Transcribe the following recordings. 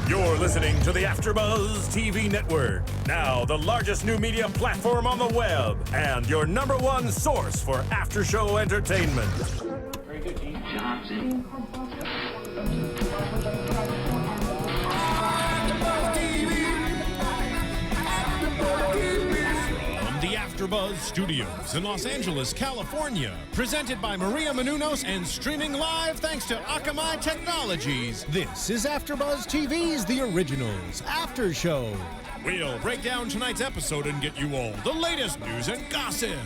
You're listening to the AFTERBUZZ TV network, now the largest new media platform on the web, and your #1 source for after-show entertainment. Very good, Keith. Johnson. From the AFTERBUZZ Studios in Los Angeles, California, presented by Maria Menounos and streaming live thanks to Akamai Technologies. This is AFTERBUZZ TV's The Originals After Show. We'll break down tonight's episode and get you all the latest news and gossip.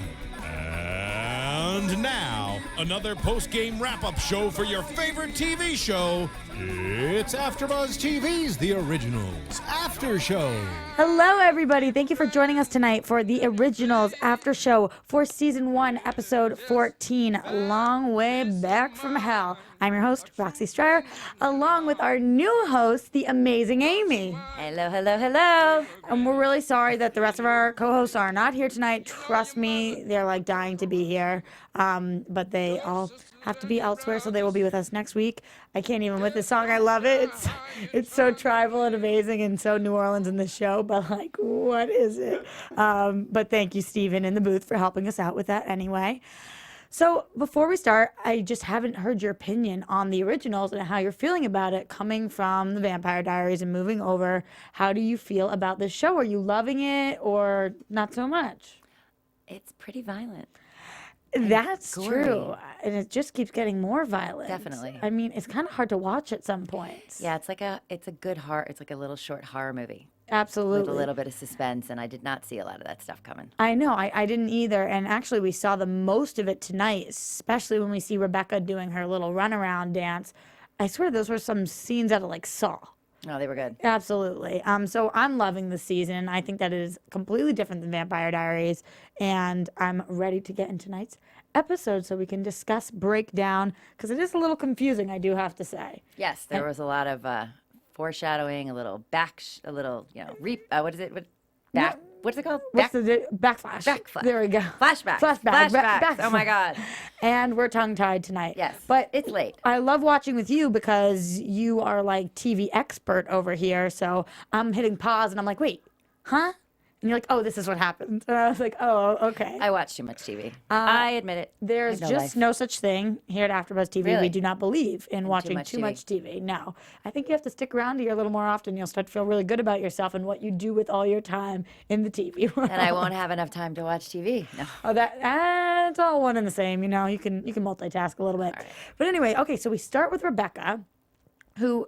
And now, another post-game wrap-up show for your favorite TV show. It's AFTERBUZZ TV's The Originals After Show. Hello, everybody. Thank you for joining us tonight for The Originals After Show for Season 1, Episode 14, Long Way Back from Hell. I'm your host, Roxy Striar, along with our new host, the amazing Amy. Hello, hello, hello. And we're really sorry that the rest of our co-hosts are not here tonight. Trust me, they're like dying to be here. But they all have to be elsewhere, so they will be with us next week. I can't even with this song. I love it. It's so tribal and amazing and so New Orleans in the show, but like, what is it? But thank you, Steven, in the booth for helping us out with that anyway. So before we start, I just haven't heard your opinion on The Originals and how you're feeling about it coming from The Vampire Diaries and moving over. How do you feel about this show? Are you loving it or not so much? It's pretty violent. That's gory. true. And it just keeps getting more violent. Definitely. I mean, it's kind of hard to watch at some points. Yeah, it's like a good horror. It's like a little short horror movie Absolutely. with a little bit of suspense, and I did not see a lot of that stuff coming. I know. I didn't either. And actually, we saw the most of it tonight, especially when we see Rebekah doing her little runaround dance. I swear those were some scenes out of like Saw. Oh, they were good. Absolutely. So I'm loving the season. I think that it is completely different than Vampire Diaries, and I'm ready to get into tonight's episode so we can discuss, break down, because it is a little confusing, I do have to say. Yes, there was a lot of foreshadowing, a little what is it? What's it called? What's the backflash? Backflash. There we go. Flashbacks. Flashbacks. Oh my God. And we're tongue-tied tonight. Yes, but it's late. I love watching with you because you are like TV expert over here. So I'm hitting pause and I'm like, wait, huh? And you're like, oh, this is what happened. And I was like, oh, okay. I watch too much TV. I admit it. There's I have just no such thing here at AfterBuzz TV. Really? We do not believe in watching much too TV. much TV. No. I think you have to stick around here a little more often. You'll start to feel really good about yourself and what you do with all your time in the TV world. And I won't have enough time to watch TV. No. Oh, it's all one and the same. You know, you can multitask a little bit. All right. But anyway, okay, so we start with Rebekah, who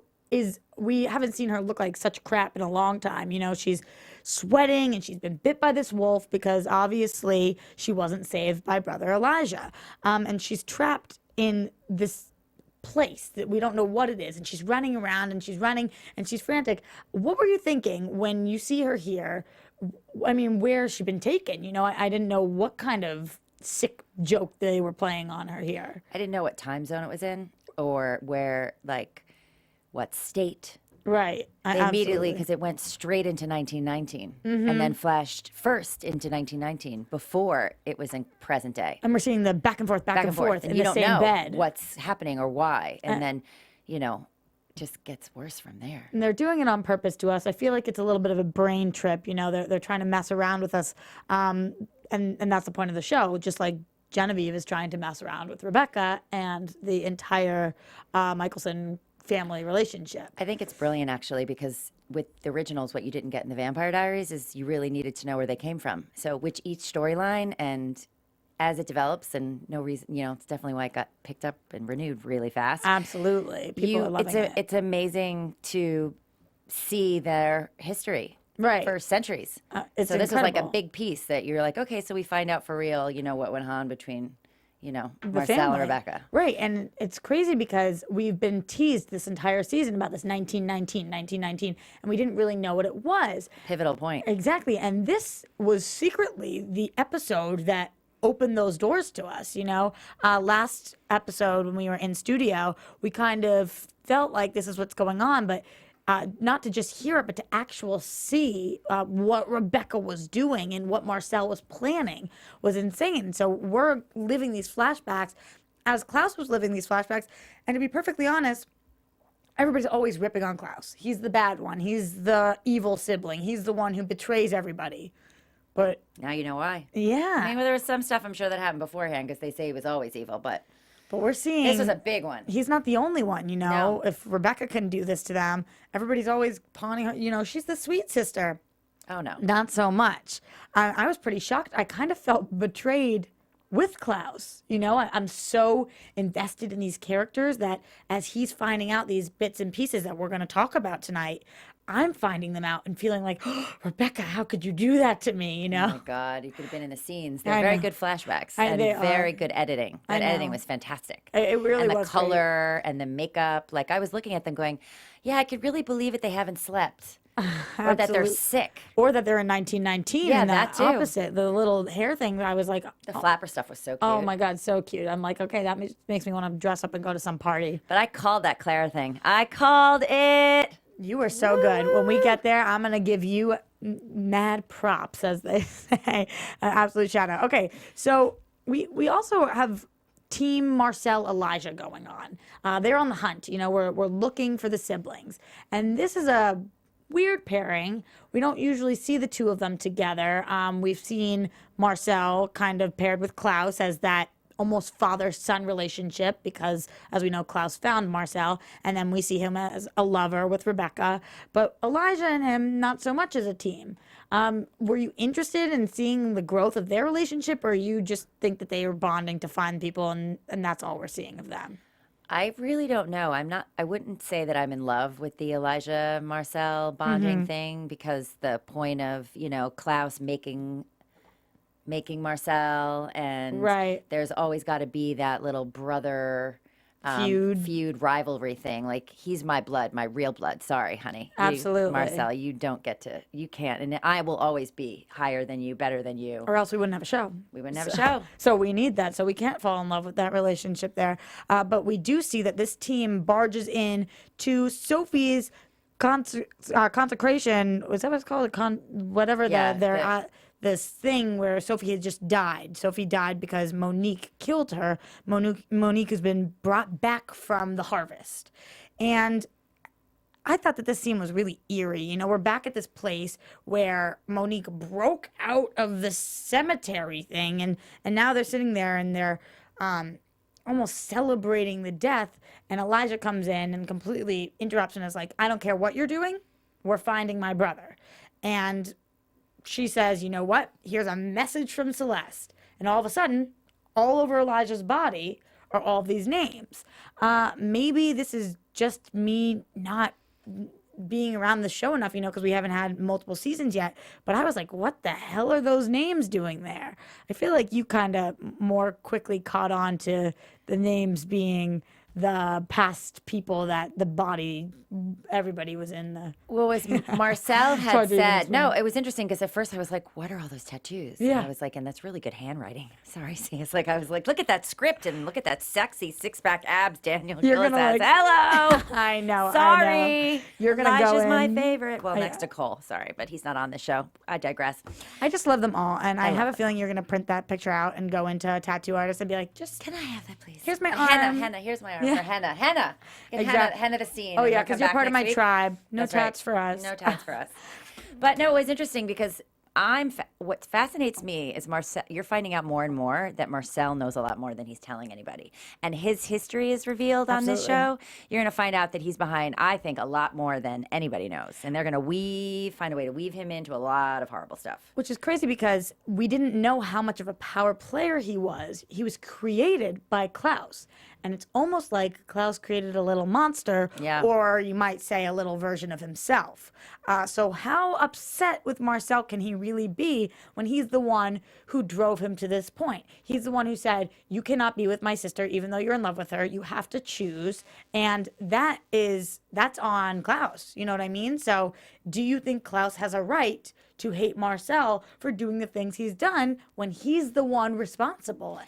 we haven't seen her look like such crap in a long time. You know, she's sweating and she's been bit by this wolf because obviously she wasn't saved by brother Elijah. And she's trapped in this place that we don't know what it is. And she's running around and she's running and she's frantic. What were you thinking when you see her here? I mean, where has she been taken? You know, I didn't know what kind of sick joke they were playing on her here. I didn't know what time zone it was in or where, like, what state. Right. Immediately, because it went straight into 1919 and then flashed first into 1919 before it was in present day. And we're seeing the back and forth in and the same know bed. What's happening or why. And then, just gets worse from there. And they're doing it on purpose to us. I feel like it's a little bit of a brain trip. You know, they're trying to mess around with us. And that's the point of the show. Just like Genevieve is trying to mess around with Rebekah and the entire Michelson family relationship. I think it's brilliant, actually, because with the originals, what you didn't get in the Vampire Diaries is you really needed to know where they came from. So which each storyline, and as it develops, and no reason, it's definitely why it got picked up and renewed really fast. Absolutely. People are loving it. It's amazing to see their history. Right. For centuries. It's so this is like a incredible. big piece that you're like, okay, so we find out for real, what went on between the Marcel family. and Rebekah. Right, and it's crazy because we've been teased this entire season about this 1919, and we didn't really know what it was. Pivotal point. Exactly, and this was secretly the episode that opened those doors to us, Last episode when we were in studio, we kind of felt like this is what's going on, but not to just hear it, but to actually see what Rebekah was doing and what Marcel was planning was insane. So we're living these flashbacks as Klaus was living these flashbacks. And to be perfectly honest, everybody's always ripping on Klaus. He's the bad one. He's the evil sibling. He's the one who betrays everybody. But Now you know why. yeah, I mean, well, there was some stuff I'm sure that happened beforehand because they say he was always evil, but we're seeing this was a big one. he's not the only one, you know. No. If Rebekah can do this to them, everybody's always pawning her. You know, she's the sweet sister. Oh, no. Not so much. I was pretty shocked. I kind of felt betrayed with Klaus. You know, I'm so invested in these characters that as he's finding out these bits and pieces that we're going to talk about tonight, I'm finding them out and feeling like, oh, Rebekah, how could you do that to me? You know? Oh, my God. You could have been in the scenes. They're I very know. good flashbacks I- and they very are. good editing. I That editing know. was fantastic. It really and the was great. color and the makeup. Like, I was looking at them going, yeah, I could really believe it. They haven't slept. Or that they're Absolute- sick. Or that they're in 1919 Yeah, and that too. opposite. The little hair thing, I was like, The flapper stuff was so cute. oh my God, so cute. I'm like, okay, that makes me want to dress up and go to some party. But I called that Claire thing. I called it. You were so good. When we get there, I'm going to give you mad props, as they say. An absolute shout out. Okay, so we also have Team Marcel Elijah going on. They're on the hunt. You know, we're looking for the siblings. And this is a weird pairing. We don't usually see the two of them together. We've seen Marcel kind of paired with Klaus as that almost father-son relationship because, as we know, Klaus found Marcel, and then we see him as a lover with Rebekah. But Elijah and him, not so much as a team. Were you interested in seeing the growth of their relationship, or you just think that they are bonding to find people and that's all we're seeing of them? I really don't know. I wouldn't say that I'm in love with the Elijah Marcel bonding thing because the point of, you know, Klaus making Marcel and Right. there's always got to be that little brother Feud. rivalry thing. Like, he's my blood, my real blood. Sorry, honey. Absolutely. Marcel, you can't. And I will always be higher than you, better than you. Or else we wouldn't have a show. We wouldn't have a show. So we need that. So we can't fall in love with that relationship there. But we do see that this team barges in to Sophie's consecration. Was that what it's called? Whatever Yeah, this thing where Sophie had just died. Sophie died because Monique killed her. Monique has been brought back from the harvest. And I thought that this scene was really eerie. You know, we're back at this place where Monique broke out of the cemetery thing, and now they're sitting there and they're almost celebrating the death. And Elijah comes in and completely interrupts and is like, I don't care what you're doing. We're finding my brother. And she says, you know what? Here's a message from Celeste. And all of a sudden, all over Elijah's body are all these names. Maybe this is just me not being around the show enough, you know, because we haven't had multiple seasons yet. But I was like, what the hell are those names doing there? I feel like you kind of more quickly caught on to the names being the past people that the body, everybody was in the. Well, was Marcel had hard to even said, explain. no, it was interesting because at first I was like, what are all those tattoos? Yeah. And I was like, and that's really good handwriting. Sorry, see, it's like, I was like, look at that script and look at that sexy six-pack abs Daniel You're Gillis gonna has. like- Hello. I know. Sorry. You're gonna go Elijah's my in- favorite. Well, Yeah. next to Cole. Sorry, but he's not on the show. I digress. I just love them all, and I have a love feeling you're gonna print that picture out and go into a tattoo artist and be like, just Can I have that, please? Here's my henna. arm. Here's my arm Yeah. for henna. Henna. Get Exact- henna the scene. oh and yeah, we'll come because you're back part of my next week. tribe. No That's right. tats for us. No tats for us. But no, it was interesting because what fascinates me is Marcel. You're finding out more and more that Marcel knows a lot more than he's telling anybody, and his history is revealed on this show. Absolutely. You're going to find out that he's behind, I think, a lot more than anybody knows, and they're going to find a way to weave him into a lot of horrible stuff. Which is crazy because we didn't know how much of a power player he was. He was created by Klaus. And it's almost like Klaus created a little monster, Yeah. or you might say a little version of himself. So how upset with Marcel can he really be when he's the one who drove him to this point? He's the one who said, you cannot be with my sister even though you're in love with her. You have to choose. And that's on Klaus. You know what I mean? So do you think Klaus has a right to hate Marcel for doing the things he's done when he's the one responsible?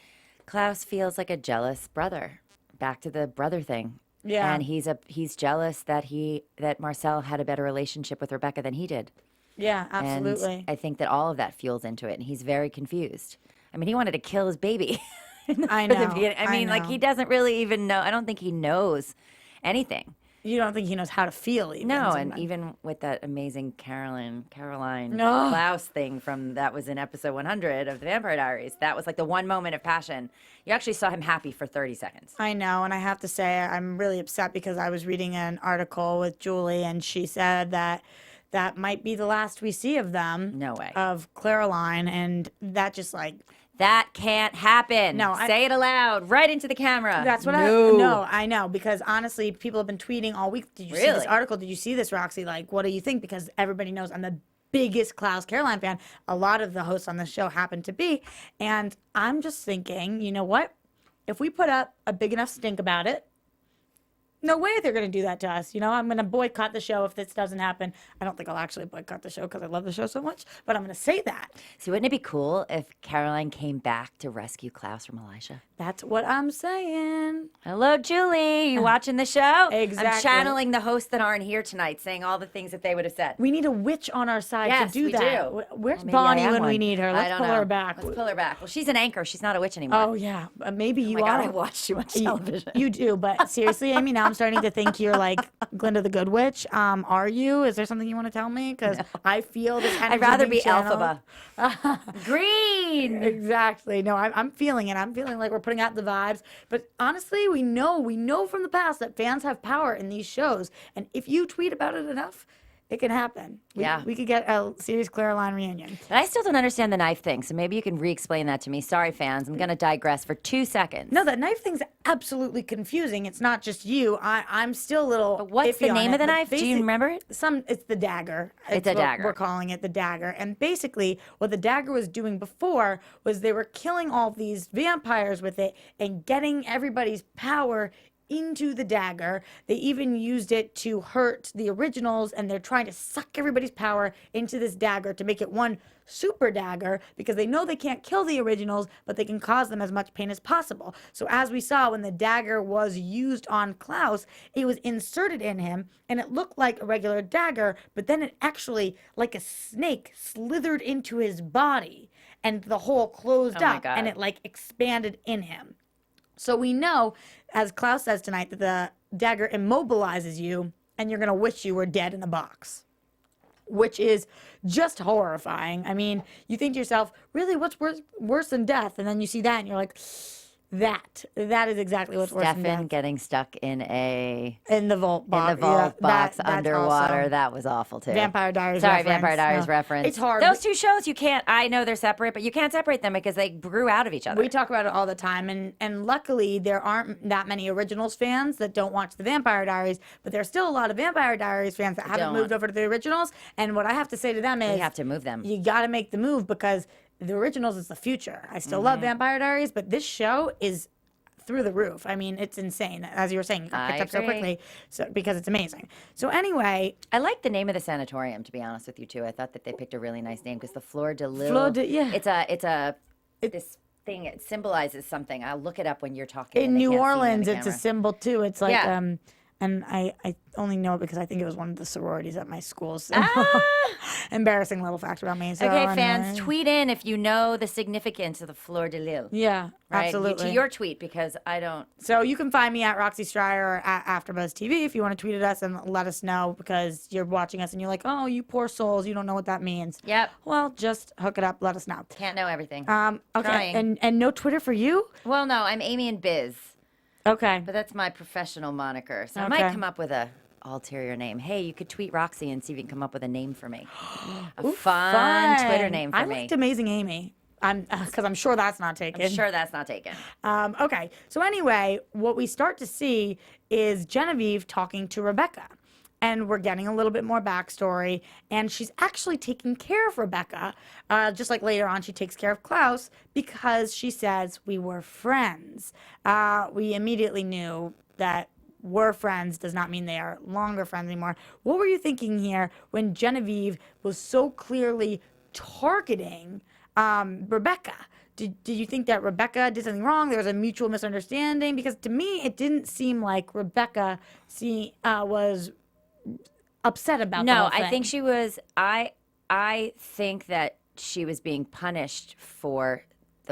Klaus feels like a jealous brother. Back to the brother thing. Yeah. And he's jealous that Marcel had a better relationship with Rebekah than he did. Yeah, absolutely. And I think that all of that fuels into it, and he's very confused. I mean, he wanted to kill his baby. I For the know. beginning. I mean, like, know. he doesn't really even know. I don't think he knows anything. You don't think he knows how to feel even. No, so and much. even with that amazing Caroline No. Klaus thing that was in episode 100 of the Vampire Diaries, that was like the one moment of passion. You actually saw him happy for 30 seconds. I know, and I have to say I'm really upset because I was reading an article with Julie, and she said that might be the last we see of them. No way. Of Caroline, and that just like That can't happen. No, say it aloud, right into the camera. that's what I know, because honestly, people have been tweeting all week. Did you see this Really? article? Did you see this, Roxy? Like, what do you think? Because everybody knows I'm the biggest Klaus Caroline fan. A lot of the hosts on the show happen to be, and I'm just thinking, you know what? If we put up a big enough stink about it, no way they're going to do that to us. You know, I'm going to boycott the show if this doesn't happen. I don't think I'll actually boycott the show because I love the show so much, but I'm going to say that. So wouldn't it be cool if Caroline came back to rescue Klaus from Elijah? That's what I'm saying. Hello, Julie. You watching the show? Exactly. I'm channeling the hosts that aren't here tonight, saying all the things that they would have said. We need a witch on our side Yes, to do we that. do. Where's Maybe Bonnie I am when we one. need her? I Let's don't pull know. her back. Let's pull her back. Well, she's an anchor. She's not a witch anymore. Oh, yeah. Maybe you my God, are. I watch too much You- television. You do, but seriously, Amy, now I'm starting to think you're like Glinda the Good Witch. Are you? Is there something you want to tell me? Because I feel this energy I'd rather being be channeled. Elphaba. Green. Exactly. No, I'm feeling it. I'm feeling like we're putting out the vibes. But honestly, we know from the past that fans have power in these shows. And if you tweet about it enough, it can happen. We could get a serious Caroline reunion. But I still don't understand the knife thing, so maybe you can re-explain that to me. Sorry, fans. I'm going to digress for 2 seconds. No, that knife thing's absolutely confusing. It's not just you. I'm still a little. But what's the iffy on name it, of the but knife? Do you basic- remember it? It's the dagger. It's a what dagger. We're calling it the dagger. And basically, what the dagger was doing before was they were killing all these vampires with it and getting everybody's power into the dagger. They even used it to hurt the originals, and they're trying to suck everybody's power into this dagger to make it one super dagger because they know they can't kill the originals, but they can cause them as much pain as possible. So as we saw when the dagger was used on Klaus, it was inserted in him and it looked like a regular dagger, but then it actually, like a snake, slithered into his body and the hole closed Oh my up God. and it like expanded in him. So we know, as Klaus says tonight, that the dagger immobilizes you and you're going to wish you were dead in a box, which is just horrifying. I mean, you think to yourself, really, what's worse than death? And then you see that and you're like, that is exactly what's worse than Stefan death. getting stuck in In the vault box. the vault Yeah, box that's underwater. also That was awful too. Vampire Diaries Sorry, reference. Vampire Diaries No. reference. It's hard. Those two shows, you can't. I know they're separate, but you can't separate them because they grew out of each other. We talk about it all the time, and luckily there aren't that many Originals fans that don't watch the Vampire Diaries, but there's still a lot of Vampire Diaries fans that haven't don't. moved over to the Originals. And what I have to say to them is, We have to move them. You got to make the move because the Originals is the future. I still Mm-hmm. love Vampire Diaries, but this show is through the roof. I mean, it's insane. As you were saying, it got I picked up so agree. quickly, because it's amazing. So anyway, I like the name of the sanatorium, to be honest with you, too. I thought that they picked a really nice name because the Fleur de Lille. Yeah. This thing, it symbolizes something. I'll look it up when you're talking. in and they New can't see me on Orleans, the it's a camera. symbol too. It's like Yeah. and I only know it because I think it was one of the sororities at my school. So Ah! embarrassing little fact about me. So Okay, fans, anyway. tweet in if you know the significance of the Fleur de Lille. Yeah, Right? absolutely. To your tweet, because I don't. So you can find me at Roxy Striar or at AfterBuzz TV if you want to tweet at us and let us know because you're watching us and you're like, oh, you poor souls, you don't know what that means. Yep. Well, just hook it up, let us know. Can't know everything. Okay, Trying. and no Twitter for you? Well, no, I'm Amy and Biz, Okay. but that's my professional moniker. So I Okay. might come up with a ulterior name. Hey, you could tweet Roxy and see if you can come up with a name for me. A fun Twitter name for I me. liked Amazing Amy. Because I'm sure that's not taken. I'm sure that's not taken. Okay, so anyway, what we start to see is Genevieve talking to Rebekah. And we're getting a little bit more backstory. And she's actually taking care of Rebekah, just like later on she takes care of Klaus, because she says we were friends. We immediately knew that we're friends does not mean they are longer friends anymore. What were you thinking here when Genevieve was so clearly targeting Rebekah? Did you think that Rebekah did something wrong? There was a mutual misunderstanding? Because to me, it didn't seem like Rebekah was upset about the No, whole thing. I think she was. I think that she was being punished for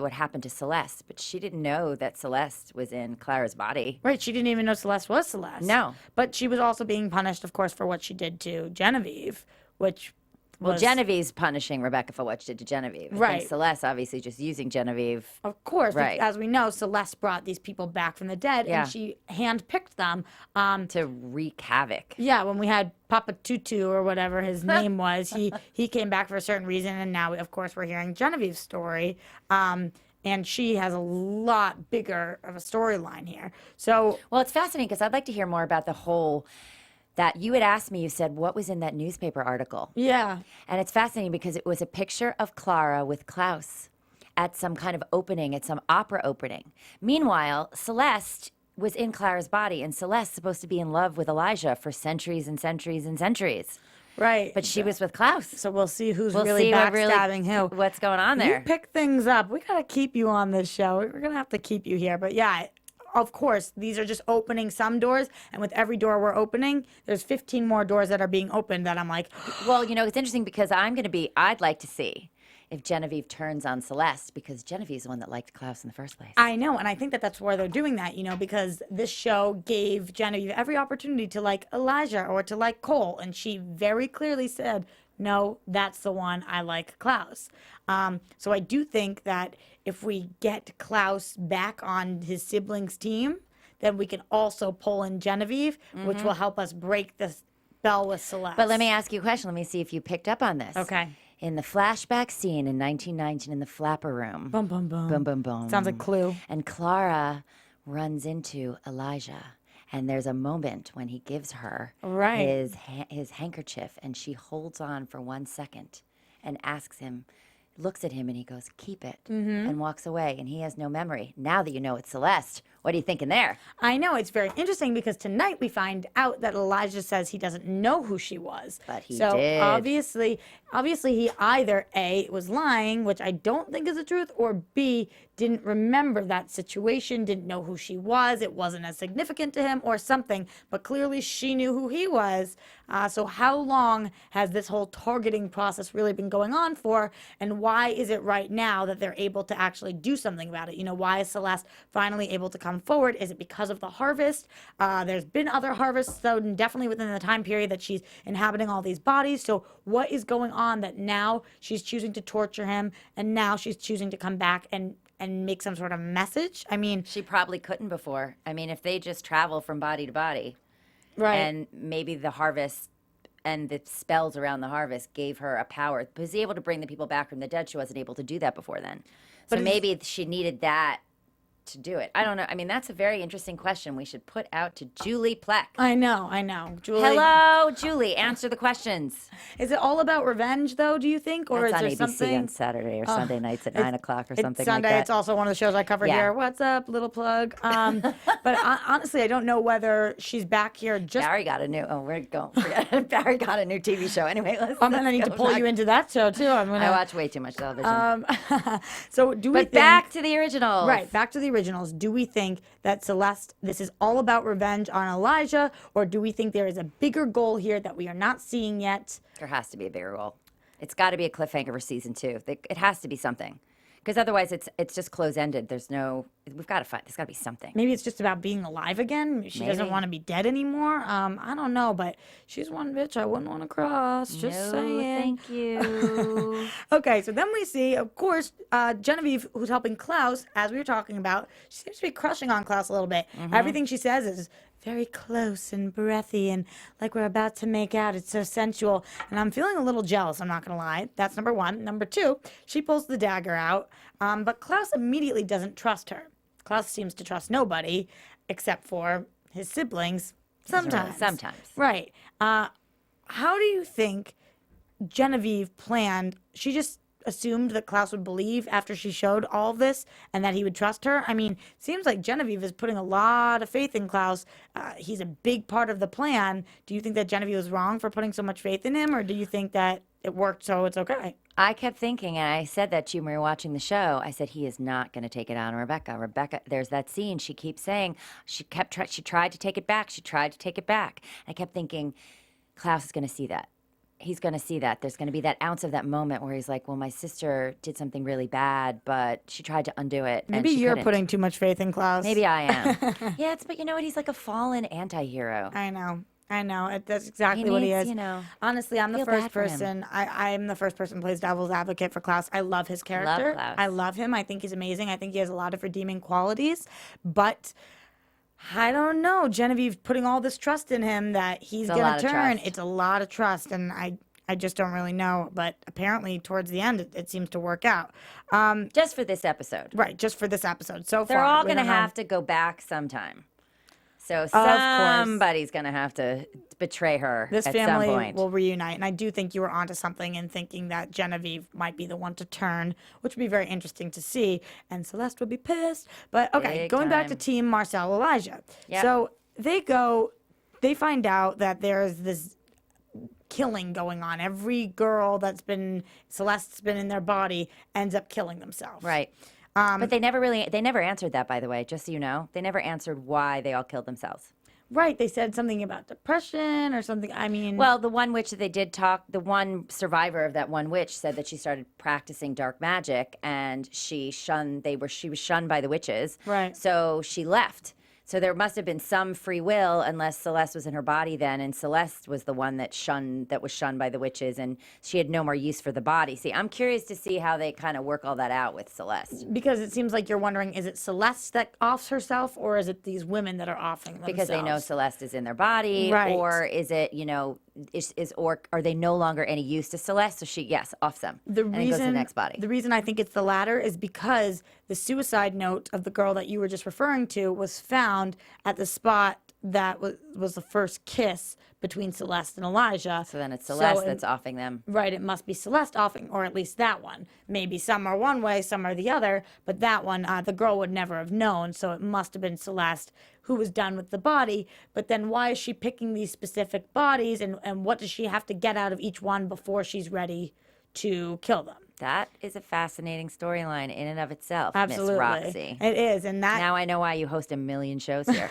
what happened to Celeste, but she didn't know that Celeste was in Clara's body. Right, she didn't even know Celeste was Celeste. No. But she was also being punished, of course, for what she did to Genevieve, which Well, was... Genevieve's punishing Rebekah for what she did to Genevieve. I Right. think Celeste obviously just using Genevieve. Of course, Right. as we know, Celeste brought these people back from the dead, Yeah. and she handpicked them. To wreak havoc. Yeah, when we had Papa Tutu or whatever his name was, he came back for a certain reason, and now, of course, we're hearing Genevieve's story. And she has a lot bigger of a storyline here. So, Well, it's fascinating because I'd like to hear more about the whole that you had asked me. You said, what was in that newspaper article? yeah. And it's fascinating because it was a picture of Clara with Klaus at some kind of opening, at some opera opening. Meanwhile, Celeste was in Clara's body, and Celeste's supposed to be in love with Elijah for centuries and centuries and centuries. Right. But she was with Klaus. So we'll see who's We'll really see what backstabbing who. what's going on there. You pick things up. We got to keep you on this show. We're going to have to keep you here. But yeah, of course, these are just opening some doors. And with every door we're opening, there's 15 more doors that are being opened that I'm like, Well, you know, it's interesting because I'd like to see if Genevieve turns on Celeste because Genevieve's the one that liked Klaus in the first place. I know. And I think that that's why they're doing that, because this show gave Genevieve every opportunity to like Elijah or to like Cole. And she very clearly said, no, that's the one. I like Klaus. So I do think that if we get Klaus back on his siblings' team, then we can also pull in Genevieve, which will help us break the spell with Celeste. But let me ask you a question. Let me see if you picked up on this. Okay. In the flashback scene in 1919 in the flapper room. Boom, boom, boom. Boom, boom, boom. Sounds like Clue. And Clara runs into Elijah. And there's a moment when he gives her Right. his handkerchief, and she holds on for 1 second and asks him, looks at him, and he goes, keep it, and walks away. And he has no memory. Now that you know it's Celeste, what are you thinking there? I know. It's very interesting because tonight we find out that Elijah says he doesn't know who she was. But he so did. obviously he either A, was lying, which I don't think is the truth, or B, didn't remember that situation, didn't know who she was, it wasn't as significant to him or something, but clearly she knew who he was. So how long has this whole targeting process really been going on for, and why is it right now that they're able to actually do something about it? Why is Celeste finally able to come forward? Is it because of the harvest? There's been other harvests, though, definitely within the time period that she's inhabiting all these bodies. So what is going on that now she's choosing to torture him, and now she's choosing to come back and make some sort of message? I mean, She probably couldn't before. I mean, if they just travel from body to body, right. and maybe the harvest and the spells around the harvest gave her a power. Was able to bring the people back from the dead. She wasn't able to do that before then. So maybe she needed that to do it. I don't know. I mean, that's a very interesting question we should put out to Julie Pleck. I know. Julie. Hello, Julie. Answer the questions. Is it all about revenge, though, do you think? Or That's on is there ABC something? on Saturday or Sunday nights at 9 o'clock or It's something Sunday. like that. It's also one of the shows I cover Yeah. here. What's up? Little plug. But honestly, I don't know whether she's back here just. Barry got a new. Oh, we're going. Forget. Barry got a new TV show. Anyway, I'm gonna need to pull you into that show too. I'm I gonna. watch way too much television. So do we? but back to the original. Right, back to the originals. Do we think that Celeste, this is all about revenge on Elijah, or do we think there is a bigger goal here that we are not seeing yet? There has to be a bigger role. It's got to be a cliffhanger for season 2. It has to be something, because otherwise it's just close ended. There's no. We've got to find. There's got to be something. Maybe it's just about being alive again. She doesn't Maybe. want to be dead anymore. I don't know, but she's one bitch I wouldn't want to cross. Just no, saying. thank you. Okay, so then we see, of course, Genevieve, who's helping Klaus, as we were talking about. She seems to be crushing on Klaus a little bit. Everything she says is very close and breathy and like we're about to make out. It's so sensual. And I'm feeling a little jealous, I'm not going to lie. That's number one. Number two, she pulls the dagger out, but Klaus immediately doesn't trust her. Klaus seems to trust nobody except for his siblings. Sometimes. Sometimes. Right. How do you think Genevieve planned? She just assumed that Klaus would believe after she showed all of this and that he would trust her. I mean, seems like Genevieve is putting a lot of faith in Klaus. He's a big part of the plan. Do you think that Genevieve was wrong for putting so much faith in him, or do you think that it worked so it's okay? I kept thinking, and I said that to you when we were watching the show. I said he is not going to take it out on Rebekah. Rebekah, there's that scene. She keeps saying she tried to take it back. She tried to take it back. I kept thinking, Klaus is going to see that. he's going to see that. There's going to be that ounce of that moment where he's like, well, my sister did something really bad, but she tried to undo it. Maybe and she you're couldn't. putting too much faith in Klaus. Maybe I am. Yeah, but you know what? He's like a fallen anti-hero. I know. That's exactly He what he needs, is. you know, Honestly, I'm the feel bad first for him. person. I'm the first person who plays devil's advocate for Klaus. I love his character. Klaus. I love him. I think he's amazing. I think he has a lot of redeeming qualities. But I don't know. Genevieve's putting all this trust in him that he's It's a going lot to of turn. trust. It's a lot of trust, and I just don't really know. But apparently, towards the end, it seems to work out. Just for this episode. Right, just for this episode. So They're far, all we going to don't know. have to go back sometime. So course. somebody's going to have to betray her This at family some point. will reunite, and I do think you were onto something in thinking that Genevieve might be the one to turn, which would be very interesting to see. And Celeste would be pissed. But okay, Big going back to time. Team Marcel Elijah. Yep. So they find out that there's this killing going on. Every girl Celeste's been in their body ends up killing themselves. Right. But they never answered that, by the way, just so you know. They never answered why they all killed themselves. Right. They said something about depression or something. I mean, Well, the one witch that they did talk, the one survivor of that one witch said that she started practicing dark magic and she was shunned by the witches. Right. So she left. So there must have been some free will, unless Celeste was in her body then, and Celeste was the one that was shunned by the witches, and she had no more use for the body. See, I'm curious to see how they kind of work all that out with Celeste. because it seems like you're wondering, is it Celeste that offs herself, or is it these women that are offing themselves? Because they know Celeste is in their body, Right. or is it, or are they no longer any use to Celeste? So offs them. And it goes to the next body. The reason I think it's the latter is because the suicide note of the girl that you were just referring to was found at the spot that was the first kiss between Celeste and Elijah. So then it's Celeste So that's offing them. Right, it must be Celeste offing, or at least that one. Maybe some are one way, some are the other, but that one, the girl would never have known, so it must have been Celeste who was done with the body. But then why is she picking these specific bodies, and what does she have to get out of each one before she's ready to kill them? That is a fascinating storyline in and of itself, Absolutely. Miss Roxy. It is, and that Now I know why you host a million shows here.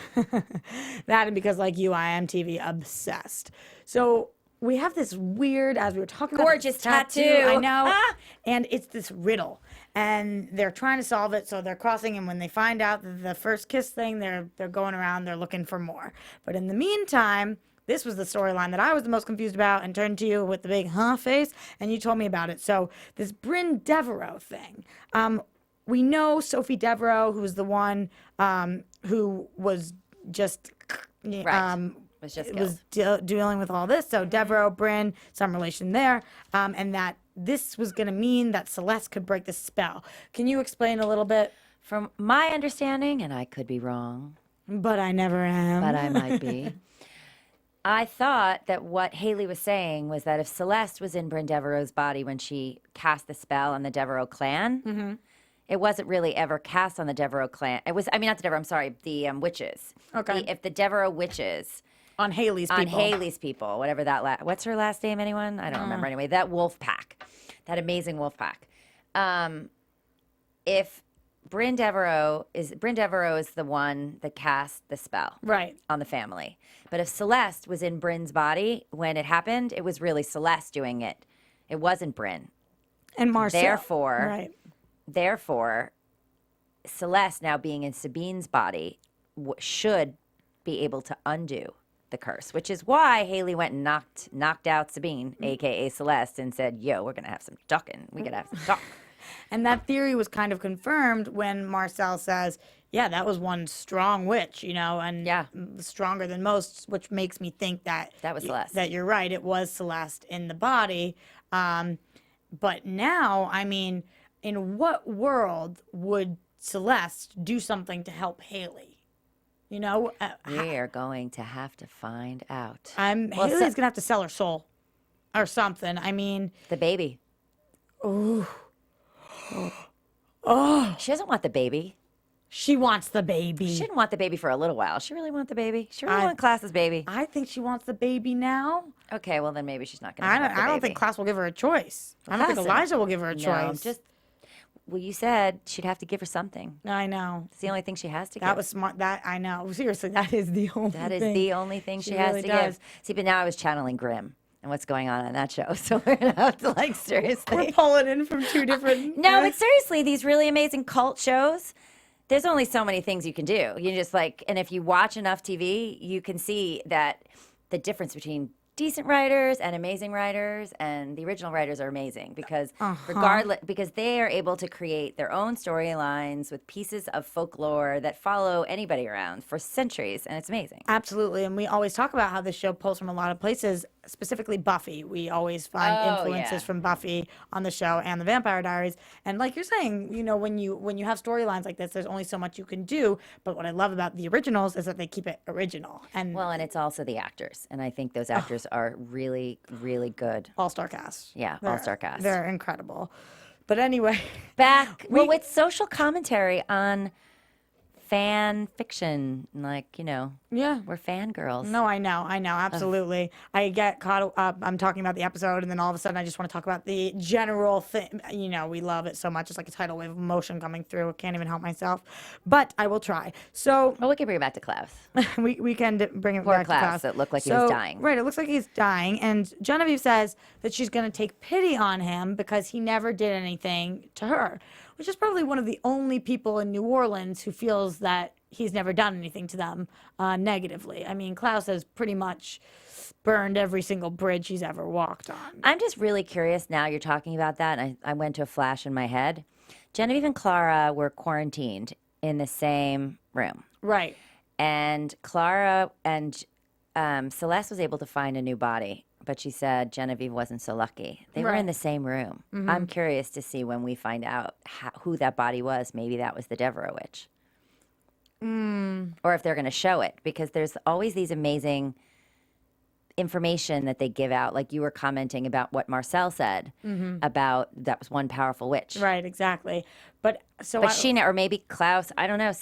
that and because like you, I am TV obsessed. So we have this weird, as we were talking Gorgeous about, this tattoo. I know, Ah! and it's this riddle, and they're trying to solve it. So they're crossing, and when they find out the first kiss thing, they're going around, they're looking for more. But in the meantime, this was the storyline that I was the most confused about, and turned to you with the big face, and you told me about it. So this Bryn Devereaux thing. We know Sophie Devereaux, who was the one who was just Right. Was just killed. dealing with all this. So Devereaux, Bryn, some relation there, and that this was going to mean that Celeste could break the spell. Can you explain a little bit? From my understanding, and I could be wrong, But I never am. but I might be. I thought that what Haley was saying was that if Celeste was in Bryn Devereaux's body when she cast the spell on the Devereaux clan, it wasn't really ever cast on the Devereaux clan. It was, not the Devereaux, I'm sorry, the witches. Okay. If the Devereaux witches, on Haley's people. on Haley's people, whatever that, what's her last name, anyone? I don't remember anyway. That wolf pack, that amazing wolf pack. If Bryn Devereaux is the one that cast the spell Right. on the family. But if Celeste was in Bryn's body when it happened, it was really Celeste doing it. It wasn't Bryn. And Marcel. Therefore, Right. Therefore, Celeste now being in Sabine's body should be able to undo the curse, which is why Haley went and knocked out Sabine, a.k.a. Celeste, and said, yo, we're going to have some talking. We got to have some talk. And that theory was kind of confirmed when Marcel says, yeah, that was one strong witch, and Yeah. stronger than most, which makes me think that That was Celeste. That you're right, it was Celeste in the body. But now, in what world would Celeste do something to help Haley? We are going to have to find out. Haley's going to have to sell her soul or something. The baby. Oh. She doesn't want the baby. She wants the baby. She didn't want the baby for a little while. She really want the baby. She really want Klaus's baby. I think she wants the baby now. Okay, well then maybe she's not going to I have the don't baby. think Klaus will give her a choice. I don't think Klaus- Elijah will give her a choice. Well, you said she'd have to give her something. I know. It's the only thing she has to give. That was smart. That I know. Seriously, that is the only That is thing. the only thing she has really to does. give. See, but now I was channeling Grimm. and what's going on that show. So we're gonna have to like seriously. We're pulling in from two different. No, but seriously, these really amazing cult shows. There's only so many things you can do. You just like, and if you watch enough TV, you can see that the difference between decent writers and amazing writers, and the original writers are amazing because because they are able to create their own storylines with pieces of folklore that follow anybody around for centuries, and it's amazing. Absolutely, and we always talk about how this show pulls from a lot of places, specifically Buffy. We always find influences from Buffy on the show and the Vampire Diaries. And like you're saying, you know, when you have storylines like this, there's only so much you can do. But what I love about the originals is that they keep it original. And Well, and it's also the actors, and I think those actors are really, really good. all-star cast. Yeah, all-star cast. They're incredible. But anyway, with social commentary on fan fiction, like, you know, we're fangirls. No, I know, absolutely. I get caught up. I'm talking about the episode, and then all of a sudden, I just want to talk about the general thing. You know, we love it so much. It's like a tidal wave of emotion coming through. I can't even help myself, but I will try. So, Well, we can bring it back to Klaus. we can bring it Poor back to Klaus. Klaus. It looked like he was dying. Right, it looks like he's dying, and Genevieve says that she's going to take pity on him because he never did anything to her, which is probably one of the only people in New Orleans who feels that he's never done anything to them negatively. I mean, Klaus has pretty much burned every single bridge he's ever walked on. I'm just really curious now you're talking about that, and I went to a flash in my head. Genevieve and Clara were quarantined in the same room. Right. And Clara and Celeste was able to find a new body, but she said Genevieve wasn't so lucky. They were in the same room. I'm curious to see when we find out who that body was. Maybe that was the Devereaux witch. Or if they're going to show it, because there's always these amazing information that they give out. Like you were commenting about what Marcel said about that was one powerful witch. Right, exactly. But or maybe Klaus, I don't know,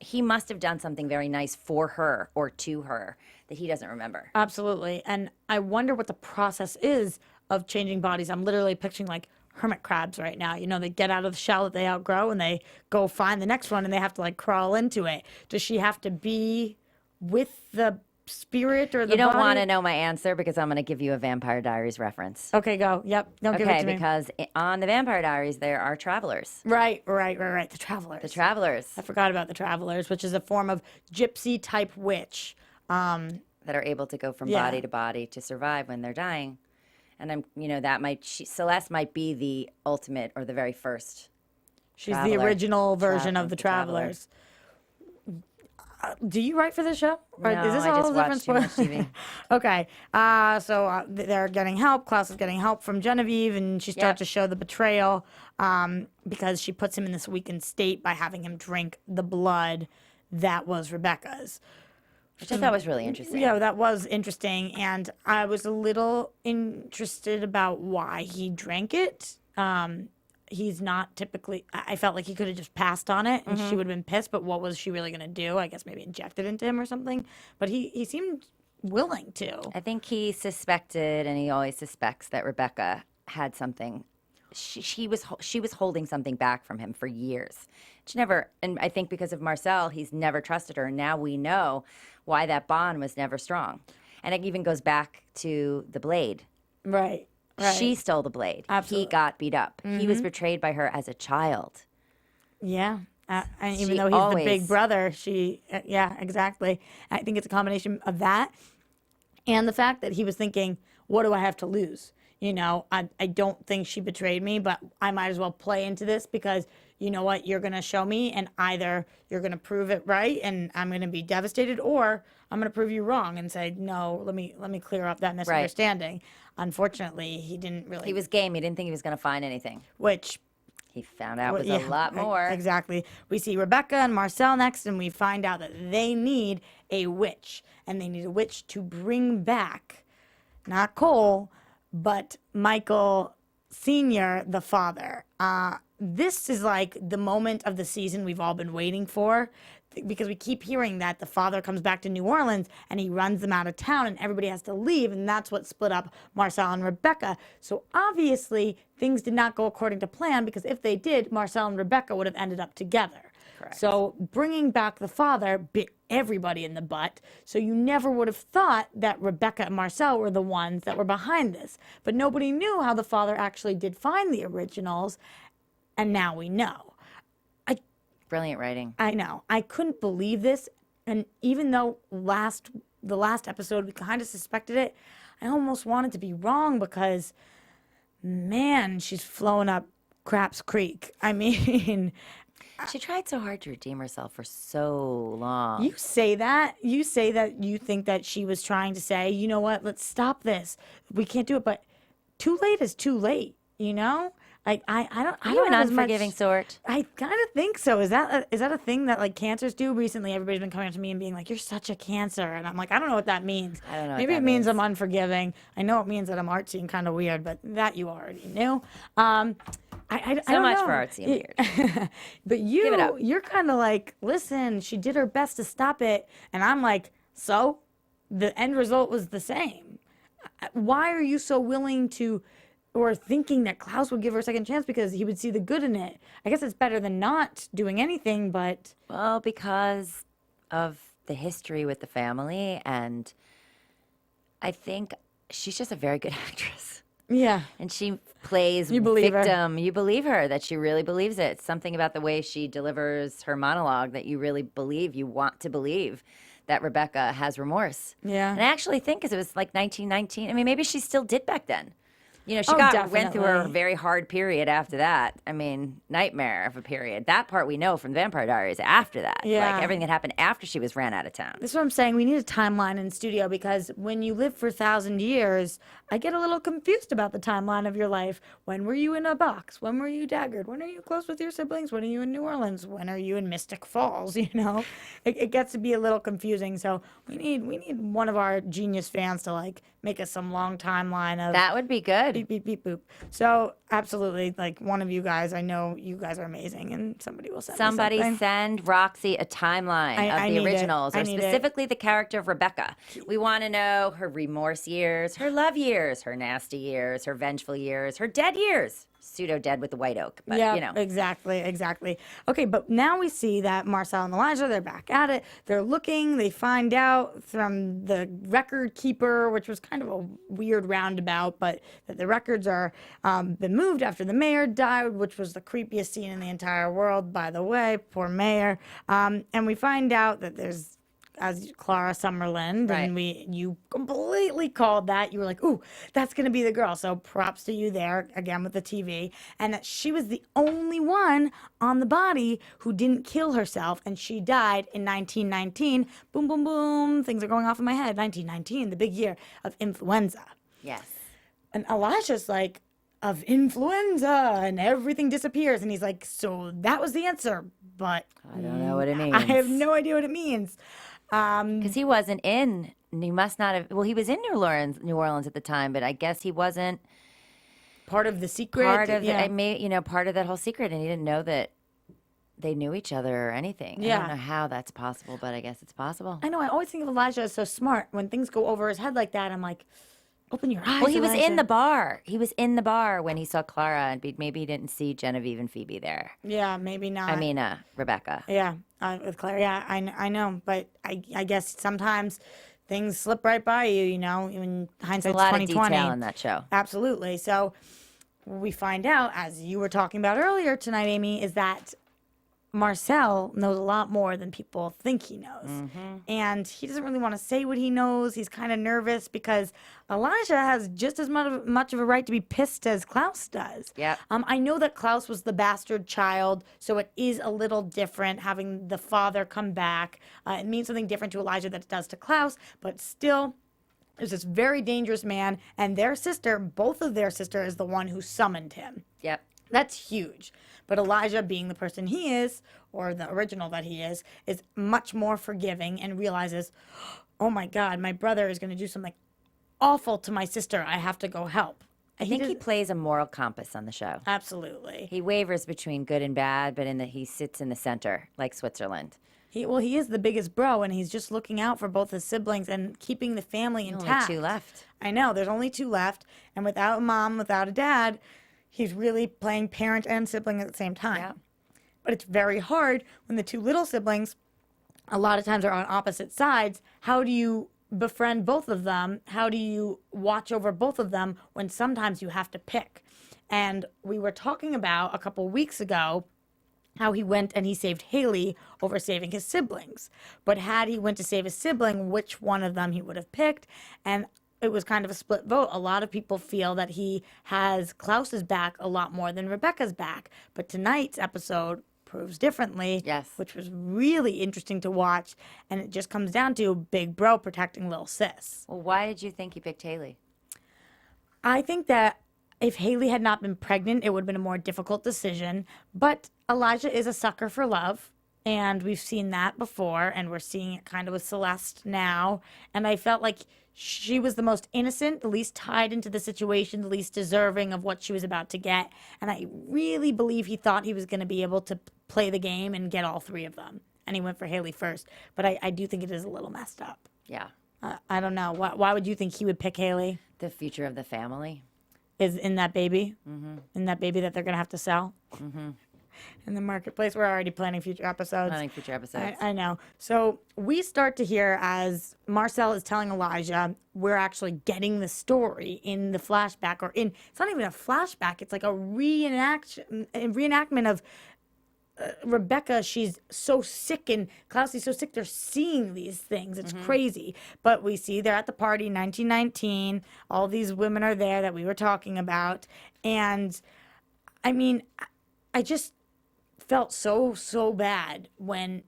he must have done something very nice for her or to her that he doesn't remember. Absolutely. And I wonder what the process is of changing bodies. I'm literally picturing like hermit crabs right now. You know, they get out of the shell that they outgrow and they go find the next one and they have to like crawl into it. Does she have to be with the spirit or the You don't body? want to know my answer because I'm going to give you a Vampire Diaries reference. Okay, go. Yep. Don't give it to me. Because on the Vampire Diaries, there are travelers. Right. The travelers. The travelers. I forgot about the travelers, which is a form of gypsy type witch. That are able to go from body to body to survive when they're dying. And Celeste might be the ultimate or the very first. She's the original version of the travelers. Do you write for this show? Or No, is this I all just different watch too much TV. Okay. So they're getting help. Klaus is getting help from Genevieve, and she starts to show the betrayal because she puts him in this weakened state by having him drink the blood that was Rebekah's. Which I thought was really interesting. Yeah, that was interesting, and I was a little interested about why he drank it. He's not typically. I felt like he could have just passed on it, and she would have been pissed. But what was she really going to do? I guess maybe inject it into him or something. But he seemed willing to. I think he suspected, and he always suspects, that Rebekah had something. She was holding something back from him for years. She never, and I think because of Marcel, he's never trusted her. And now we know why that bond was never strong. And it even goes back to the blade. Right. She stole the blade. Absolutely. He got beat up. He was betrayed by her as a child. Yeah. And even She though he's always- the big brother, yeah, exactly. I think it's a combination of that and the fact that he was thinking, what do I have to lose? You know, I don't think she betrayed me, but I might as well play into this because you know what, you're going to show me, and either you're going to prove it right and I'm going to be devastated, or I'm going to prove you wrong and say, no, let me clear up that misunderstanding. Right. Unfortunately, he didn't really. He was game. He didn't think he was going to find anything. Which he found out was a lot more. Exactly. We see Rebekah and Marcel next, and we find out that they need a witch, and they need a witch to bring back, not Cole, but Michael Sr., the father. This is like the moment of the season we've all been waiting for, because we keep hearing that the father comes back to New Orleans and he runs them out of town and everybody has to leave, and that's what split up Marcel and Rebekah. So obviously things did not go according to plan, because if they did, Marcel and Rebekah would have ended up together, Correct. So bringing back the father bit everybody in the butt. So you never would have thought that Rebekah and Marcel were the ones that were behind this. But nobody knew how the father actually did find the originals. And now we know. Brilliant writing. I know. I couldn't believe this. And even though the last episode, we kind of suspected it, I almost wanted to be wrong because, man, she's flowing up Craps Creek. I mean, She tried so hard to redeem herself for so long. you say that. You say that you think that she was trying to say, you know what, let's stop this. We can't do it. But too late is too late, you know? I don't Are you an have as much- unforgiving sort? I kind of think so. Is that a thing that like cancers do? Recently, everybody's been coming up to me and being like, "You're such a cancer," and I'm like, I don't know what that means. I don't know what Maybe that it means means. I'm unforgiving. I know it means that I'm artsy and kind of weird, but that you already knew. I So don't much know. for artsy and weird. But Give it up. you're kind of like, listen, she did her best to stop it, and I'm like, so the end result was the same. Why are you so willing to? Or thinking that Klaus would give her a second chance because he would see the good in it. I guess it's better than not doing anything, but Well, because of the history with the family, and I think she's just a very good actress. yeah. And she plays You believe her. victim. You believe her, that she really believes it. It's something about the way she delivers her monologue that you really believe, you want to believe that Rebekah has remorse. Yeah. And I actually think, because it was like 1919, I mean, maybe she still did back then. You know, she Oh, went through her definitely. very hard period after that. I mean, nightmare of a period. That part we know from Vampire Diaries. After that, Yeah. like everything that happened after she was ran out of town. That's what I'm saying. We need a timeline in studio because when you live for 1,000 years, I get a little confused about the timeline of your life. When were you in a box? When were you daggered? When are you close with your siblings? When are you in New Orleans? When are you in Mystic Falls? You know, it gets to be a little confusing. So we need one of our genius fans to like make us some long timeline of That would be good. beep beep beep boop. So absolutely, like one of you guys, I know you guys are amazing, and somebody will send me Somebody something. send Roxy a timeline I of need the it. originals, I or need it. specifically the character of Rebekah. We want to know her remorse years, her love years, her nasty years, her vengeful years, her dead years. Pseudo dead with the white oak, but Yeah, you know. exactly. Okay, but now we see that Marcel and Elijah, they're back at it. They're looking. They find out from the record keeper, which was kind of a weird roundabout, but that the records are been moved after the mayor died, which was the creepiest scene in the entire world, by the way. Poor mayor. And we find out that there's as Clara Summerlin, Right. and you completely called that. You were like, ooh, that's going to be the girl. So props to you there, again, with the TV. And that she was the only one on the body who didn't kill herself, and she died in 1919. Boom, boom, boom. Things are going off in my head. 1919, the big year of influenza. Yes. And Elijah's like, of influenza, and everything disappears. And he's like, so that was the answer. But I don't know what it means. I have no idea what it means. Because he wasn't in. He must not have. Well, he was in New Orleans at the time, but I guess he wasn't Part of the secret. part of. yeah. Part of that whole secret, and he didn't know that they knew each other or anything. I Yeah. don't know how that's possible, but I guess it's possible. I know. I always think of Elijah as so smart. When things go over his head like that, I'm like, open your eyes. Well, he was in Elijah. the bar. He was in the bar when he saw Clara, and maybe he didn't see Genevieve and Phoebe there. Yeah, maybe not. I mean, Rebekah. Yeah, with Claire. Yeah, I know. But I guess sometimes things slip right by you. You know, in hindsight's A lot of 2020. detail in that show. Absolutely. So we find out, as you were talking about earlier tonight, Amy, is that Marcel knows a lot more than people think he knows. Mm-hmm. And he doesn't really want to say what he knows. He's kind of nervous because Elijah has just as much of a right to be pissed as Klaus does. Yep. I know that Klaus was the bastard child, so it is a little different having the father come back. It means something different to Elijah than it does to Klaus, but still, there's this very dangerous man, and their sister, both of their sister, is the one who summoned him. Yep. That's huge. But Elijah, being the person he is, or the original that he is much more forgiving and realizes, oh my God, my brother is going to do something awful to my sister. I have to go help. I think he plays a moral compass on the show. Absolutely. He wavers between good and bad, but he sits in the center, like Switzerland. He is the biggest bro, and he's just looking out for both his siblings and keeping the family intact. Only 2 left. I know, there's only 2 left. And without a mom, without a dad, he's really playing parent and sibling at the same time. Yeah. But it's very hard when the two little siblings a lot of times are on opposite sides. How do you befriend both of them? How do you watch over both of them when sometimes you have to pick? And we were talking about a couple weeks ago how he went and he saved Haley over saving his siblings. But had he went to save his sibling, which one of them he would have picked? And it was kind of a split vote. A lot of people feel that he has Klaus's back a lot more than Rebekah's back. But tonight's episode proves differently. Yes. Which was really interesting to watch. And it just comes down to big bro protecting little sis. Well, why did you think he picked Haley? I think that if Haley had not been pregnant, it would have been a more difficult decision. But Elijah is a sucker for love. And we've seen that before. And we're seeing it kind of with Celeste now. And I felt like she was the most innocent, the least tied into the situation, the least deserving of what she was about to get. And I really believe he thought he was going to be able to play the game and get all three of them. And he went for Haley first. But I do think it is a little messed up. Yeah. I don't know. Why would you think he would pick Haley? The future of the family. Is in that baby? Mm-hmm. In that baby that they're going to have to sell? Mm-hmm. In the marketplace. We're already planning future episodes. I know. So we start to hear as Marcel is telling Elijah, we're actually getting the story in the flashback, or in, it's not even a flashback, it's like a reenactment of Rebekah. She's so sick and Klaus is so sick. They're seeing these things. It's crazy. But we see they're at the party, 1919. All these women are there that we were talking about. And I mean, I just felt so bad when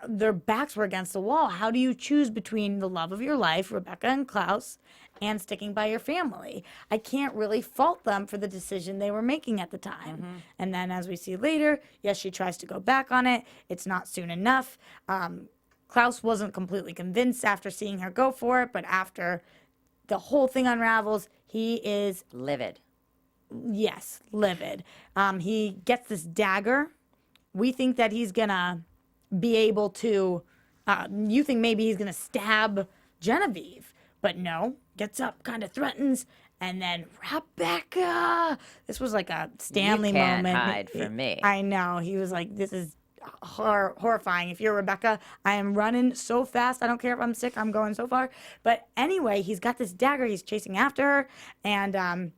their backs were against the wall. How do you choose between the love of your life, Rebekah and Klaus, and sticking by your family? I can't really fault them for the decision they were making at the time. And then as we see later, yes, she tries to go back on it. It's not soon enough. Klaus wasn't completely convinced after seeing her go for it, but after the whole thing unravels, he is livid. Yes, livid. He gets this dagger. We think that he's gonna be able to, you think maybe he's gonna stab Genevieve, but no, gets up, kind of threatens, and then Rebekah. This was like a Stanley you can't moment. Hide from me. I know. He was like, this is horrifying. If you're Rebekah, I am running so fast. I don't care if I'm sick. I'm going so far. But anyway, he's got this dagger. He's chasing after her, and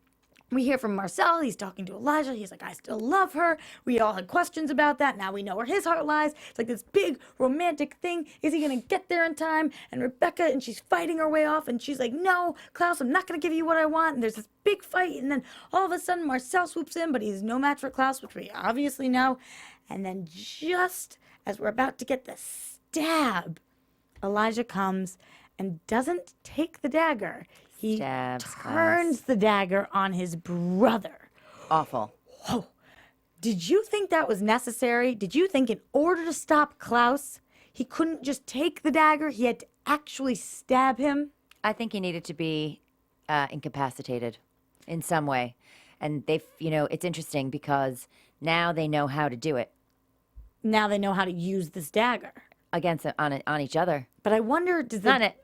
we hear from Marcel. He's talking to Elijah. He's like, I still love her. We all had questions about that. Now we know where his heart lies. It's like this big romantic thing. Is he going to get there in time? And Rebekah, and she's fighting her way off. And she's like, no, Klaus, I'm not going to give you what I want. And there's this big fight. And then all of a sudden, Marcel swoops in, but he's no match for Klaus, which we obviously know. And then just as we're about to get the stab, Elijah comes and doesn't take the dagger. He Stabs turns the dagger on his brother. Awful. Whoa. Did you think that was necessary? Did you think in order to stop Klaus, he couldn't just take the dagger? He had to actually stab him? I think he needed to be incapacitated in some way. And it's interesting because now they know how to do it. Now they know how to use this dagger. Against on each other. But I wonder, does Not it.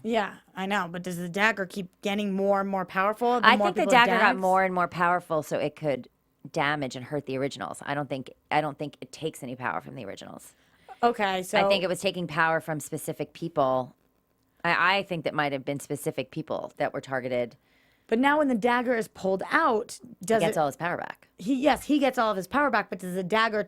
Yeah, I know. But does the dagger keep getting more and more powerful? I think the dagger got more and more powerful so it could damage and hurt the originals. I don't think it takes any power from the originals. Okay, so I think it was taking power from specific people. I think that might have been specific people that were targeted. But now when the dagger is pulled out, He gets all his power back. He gets all of his power back, but does the dagger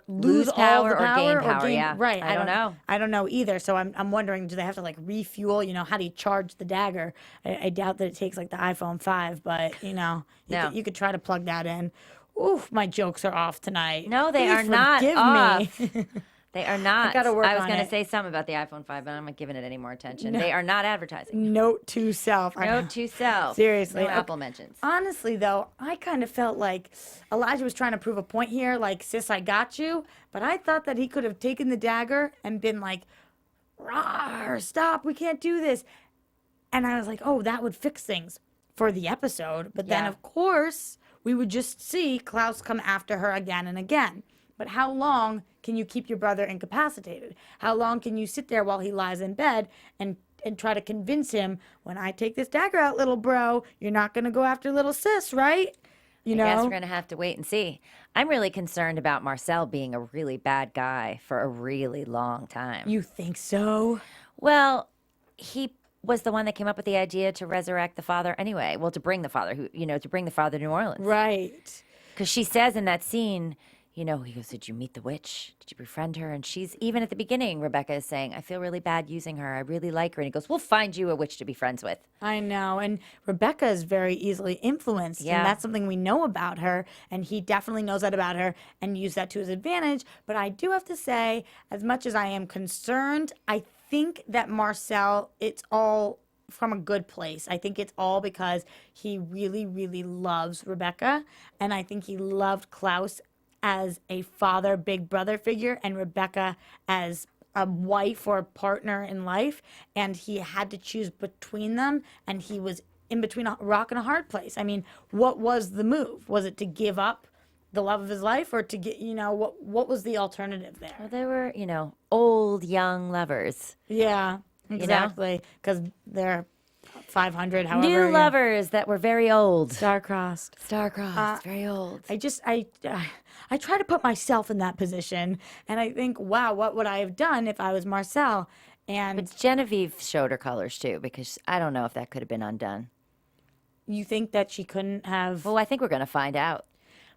lose power all the or power? gain power? Yeah. Right. I don't know. I don't know either. So I'm wondering, do they have to like refuel? How do you charge the dagger? I doubt that it takes like the iPhone 5, but you could try to plug that in. Oof, my jokes are off tonight. No, they Please are not forgive off. me. They are not. I gotta work I was on going it. to say something about the iPhone 5, but I'm not giving it any more attention. They are not advertising. Note to self. Note to self. Seriously. No Apple mentions. Honestly, though, I kind of felt like Elijah was trying to prove a point here, like, sis, I got you. But I thought that he could have taken the dagger and been like, rawr, stop, we can't do this. And I was like, oh, that would fix things for the episode. But then, of course, we would just see Klaus come after her again and again. But how long can you keep your brother incapacitated? How long can you sit there while he lies in bed and try to convince him, when I take this dagger out, little bro, you're not going to go after little sis, right? You I guess know? we're going to have to wait and see. I'm really concerned about Marcel being a really bad guy for a really long time. You think so? Well, he was the one that came up with the idea to resurrect the father anyway. Well, to bring the father, to bring the father to New Orleans. Right. Because she says in that scene, he goes, did you meet the witch? Did you befriend her? And she's, even at the beginning, Rebekah is saying, I feel really bad using her. I really like her. And he goes, we'll find you a witch to be friends with. I know. And Rebekah is very easily influenced. Yeah. And that's something we know about her. And he definitely knows that about her and used that to his advantage. But I do have to say, as much as I am concerned, I think that Marcel, it's all from a good place. I think it's all because he really, really loves Rebekah. And I think he loved Klaus as a father, big brother figure, and Rebekah as a wife or a partner in life. And he had to choose between them. And he was in between a rock and a hard place. I mean, what was the move? Was it to give up the love of his life, or to get, what was the alternative there? Well, they were, old, young lovers. Yeah, exactly. Because they're 500, however. New lovers that were very old. Star-crossed. Star-crossed, very old. I try to put myself in that position, and I think, wow, what would I have done if I was Marcel? And But Genevieve showed her colors too, because I don't know if that could have been undone. you think that she couldn't have? Well, I think we're going to find out.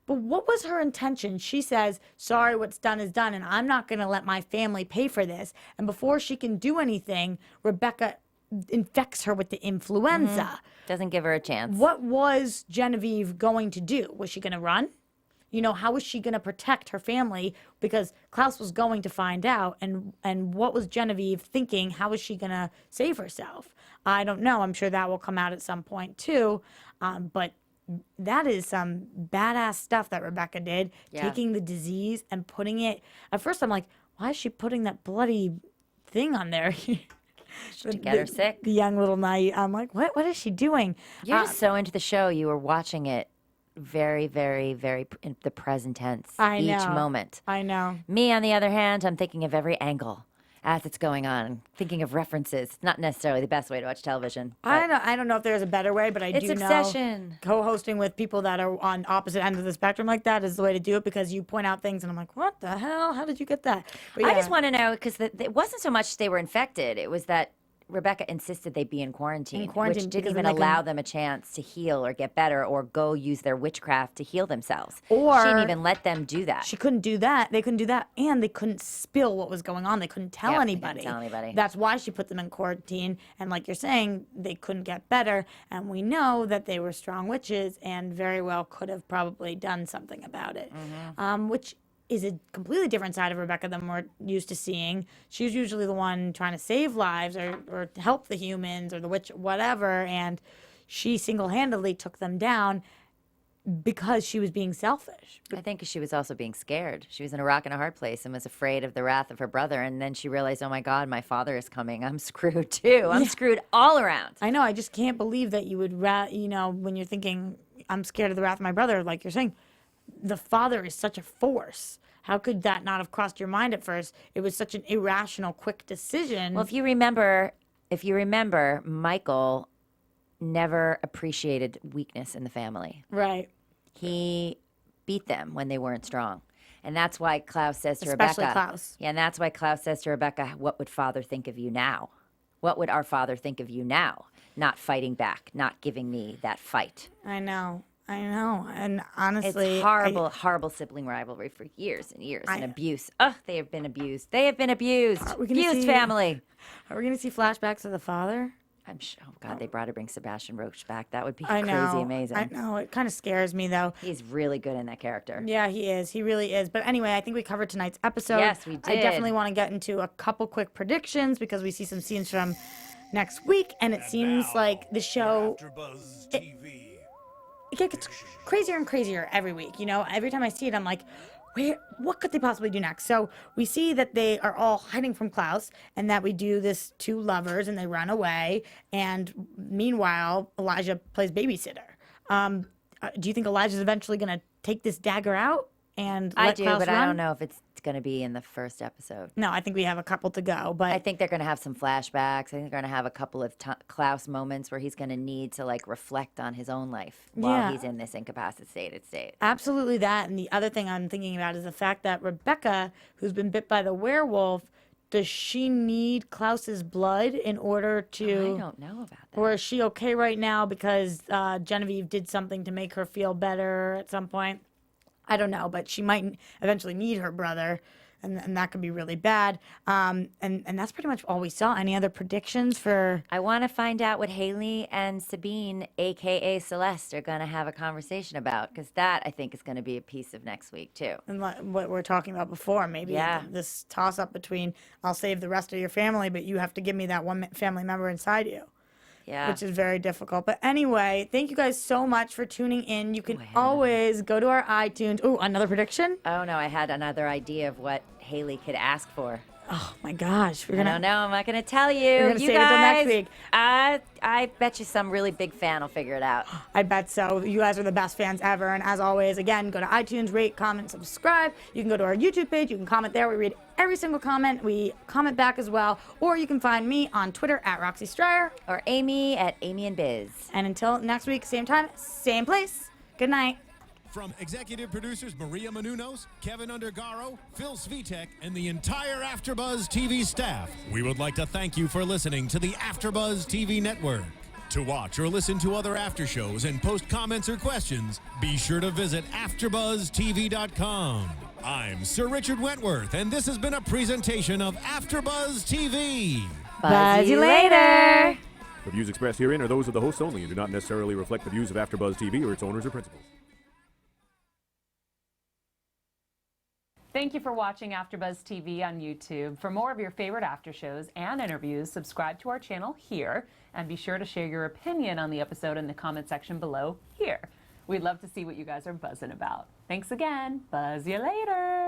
But what was her intention? She says, sorry, what's done is done, and I'm not going to let my family pay for this. And before she can do anything, Rebekah infects her with the influenza. Doesn't give her a chance. What was Genevieve going to do? Was she going to run? How was she going to protect her family? Because Klaus was going to find out. And what was Genevieve thinking? How was she going to save herself? I don't know. I'm sure that will come out at some point too. But that is some badass stuff that Rebekah did. Yeah. Taking the disease and putting it. At first, I'm like, why is she putting that bloody thing on there? To get her sick. The young little knight. I'm like, what is she doing? You're just so into the show. You were watching it very, very, very in the present tense. I know. Each moment. I know. Me, on the other hand, I'm thinking of every angle as it's going on, thinking of references. It's not necessarily the best way to watch television. I don't know if there's a better way, but I It's do obsession. know co-hosting with people that are on opposite ends of the spectrum like that is the way to do it, because you point out things and I'm like, what the hell? How did you get that? But I yeah. just want to know, because it wasn't so much they were infected. It was that Rebekah insisted they be in quarantine, which because didn't even then they allow couldn't- them a chance to heal or get better or go use their witchcraft to heal themselves. Or- she didn't even let them do that. She couldn't do that. They couldn't do that. And they couldn't spill what was going on. They couldn't tell Yep, they anybody. couldn't tell anybody. That's why she put them in quarantine. And like you're saying, they couldn't get better. And we know that they were strong witches and very well could have probably done something about it. Which is a completely different side of Rebekah than we're used to seeing. She's usually the one trying to save lives or help the humans or the witch, whatever. And she single-handedly took them down because she was being selfish. I think she was also being scared. She was in a rock and a hard place and was afraid of the wrath of her brother. And then she realized, oh my God, my father is coming. I'm screwed too. I'm screwed all around. I know. I just can't believe that you would, when you're thinking, I'm scared of the wrath of my brother, like you're saying, the father is such a force. How could that not have crossed your mind at first? It was such an irrational, quick decision. Well, if you remember, Michael never appreciated weakness in the family. Right. He beat them when they weren't strong. And that's why Klaus says to Especially Rebekah. Klaus. Yeah, and that's why Klaus says to Rebekah, what would father think of you now? What would our father think of you now? Not fighting back, not giving me that fight. I know. And honestly, It's horrible sibling rivalry for years and years and abuse. Oh, they have been abused. They have been abused. we gonna Abused see- family. Are we going to see flashbacks of the father? I'm sure. Oh God, they brought to bring Sebastian Roach back. That would be I know. crazy amazing. I know. It kind of scares me, though. He's really good in that character. Yeah, he is. He really is. But anyway, I think we covered tonight's episode. Yes, we I did. definitely want to get into a couple quick predictions because we see some scenes from next week, and it seems like the show AfterBuzz TV. it gets crazier and crazier every week. Every time I see it, I'm like, what could they possibly do next? So we see that they are all hiding from Klaus, and that we do this two lovers, and they run away. And meanwhile, Elijah plays babysitter. Do you think Elijah's eventually going to take this dagger out and I let do, Klaus but run? I don't know if it's going to be in the first episode. No, I think we have a couple to go, but I think they're going to have some flashbacks. I think they're going to have a couple of Klaus moments where he's going to need to like reflect on his own life while Yeah. he's in this incapacitated state. absolutely that. And the other thing I'm thinking about is the fact that Rebekah, who's been bit by the werewolf, does she need Klaus's blood in order to? I don't know about that. Or is she okay right now because Genevieve did something to make her feel better at some point? I don't know, but she might eventually need her brother, and that could be really bad. And that's pretty much all we saw. Any other predictions for? I want to find out what Haley and Sabine, aka Celeste, are going to have a conversation about, because that I think is going to be a piece of next week too. And what we're talking about before, maybe Yeah. this toss up between I'll save the rest of your family, but you have to give me that one family member inside you. Yeah. Which is very difficult. But anyway, thank you guys so much for tuning in. You can always go to our iTunes. Oh, another prediction? Oh no, I had another idea of what Haley could ask for. Oh my gosh. We're I gonna don't know. I'm not going to tell you. We're gonna You save it till next guys, week. I bet you some really big fan will figure it out. I bet so. You guys are the best fans ever. And as always, again, go to iTunes, rate, comment, subscribe. You can go to our YouTube page. You can comment there. We read every single comment. We comment back as well. Or you can find me on Twitter at Roxy Striar. Or Amy at Amy and Biz. And until next week, same time, same place. Good night. From executive producers Maria Menounos, Kevin Undergaro, Phil Svitek, and the entire AfterBuzz TV staff, we would like to thank you for listening to the AfterBuzz TV network. To watch or listen to other after shows and post comments or questions, be sure to visit AfterBuzzTV.com. I'm Sir Richard Wentworth, and this has been a presentation of AfterBuzz TV. Buzz you later. The views expressed herein are those of the hosts only and do not necessarily reflect the views of AfterBuzz TV or its owners or principals. Thank you for watching AfterBuzz TV on YouTube. For more of your favorite after shows and interviews, subscribe to our channel here, and be sure to share your opinion on the episode in the comment section below here. We'd love to see what you guys are buzzing about. Thanks again. Buzz you later.